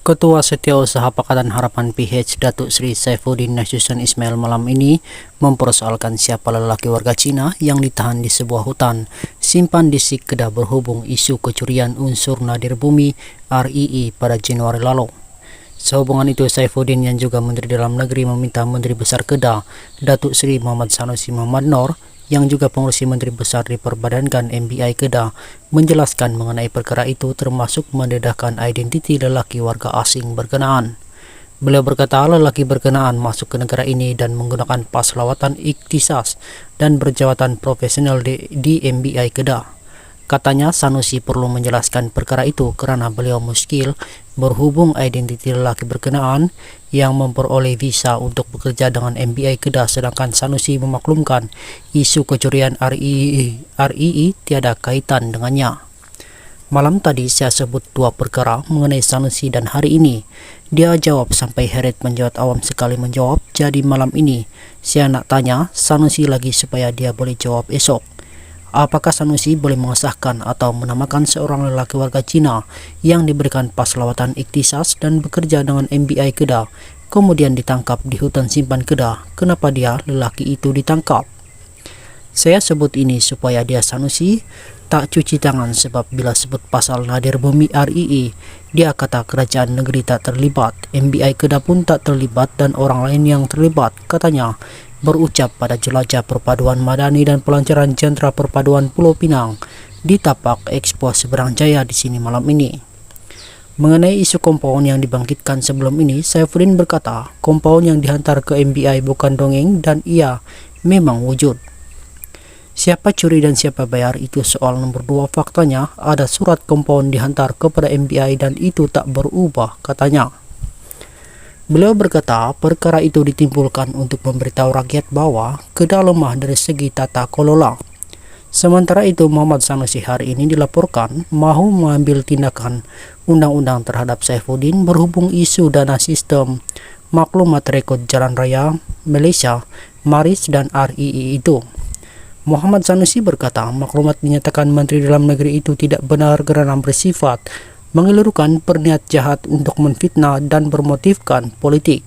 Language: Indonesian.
Ketua Setiausaha Pakatan Harapan PH Datuk Sri Saifuddin Nasution Ismail malam ini mempersoalkan siapa lelaki warga Cina yang ditahan di sebuah hutan simpan di Sik Kedah berhubung isu kecurian unsur nadir bumi RII pada Januari lalu. Sehubungan itu, Saifuddin yang juga Menteri Dalam Negeri meminta Menteri Besar Kedah, Datuk Sri Muhammad Sanusi Muhammad Noor, yang juga pengurusi Menteri Besar diperbadankan MBI Kedah, menjelaskan mengenai perkara itu termasuk mendedahkan identiti lelaki warga asing berkenaan. Beliau berkata lelaki berkenaan masuk ke negara ini dan menggunakan pas lawatan ikhtisas dan berjabatan profesional di MBI Kedah. Katanya Sanusi perlu menjelaskan perkara itu karena beliau muskil berhubung identiti lelaki berkenaan yang memperoleh visa untuk bekerja dengan MBI Kedah, sedangkan Sanusi memaklumkan isu kecurian RII tiada kaitan dengannya. Malam tadi saya sebut dua perkara mengenai Sanusi dan hari ini dia jawab sampai heret menjawab, awam sekali menjawab. Jadi malam ini saya nak tanya Sanusi lagi supaya dia boleh jawab esok. Apakah Sanusi boleh mengesahkan atau menamakan seorang lelaki warga Cina yang diberikan pas lawatan ikhtisas dan bekerja dengan MBI Kedah, kemudian ditangkap di hutan simpan Kedah? Kenapa dia lelaki itu ditangkap? Saya sebut ini supaya dia Sanusi tak cuci tangan, sebab bila sebut pasal nadir bumi RII, dia kata kerajaan negeri tak terlibat, MBI Kedah pun tak terlibat dan orang lain yang terlibat, katanya berucap pada jelajah perpaduan madani dan pelancaran sentra perpaduan Pulau Pinang di Tapak Expo Seberang Jaya di sini malam ini. Mengenai isu kompaun yang dibangkitkan sebelum ini, Saifuddin berkata kompaun yang dihantar ke MBI bukan dongeng dan ia memang wujud. Siapa curi dan siapa bayar itu soal nomor 2. Faktanya ada surat kompaun dihantar kepada MBI dan itu tak berubah, katanya. Beliau berkata perkara itu ditimbulkan untuk memberitahu rakyat bahwa Kedah lemah dari segi tata kelola. Sementara itu Muhammad Sanusi hari ini dilaporkan mahu mengambil tindakan undang-undang terhadap Saifuddin berhubung isu dana sistem maklumat rekod jalan raya Malaysia, MARIS dan RII itu. Muhammad Sanusi berkata maklumat dinyatakan Menteri Dalam Negeri itu tidak benar kerana bersifat mengelurukan berniat jahat untuk menfitnah dan bermotifkan politik.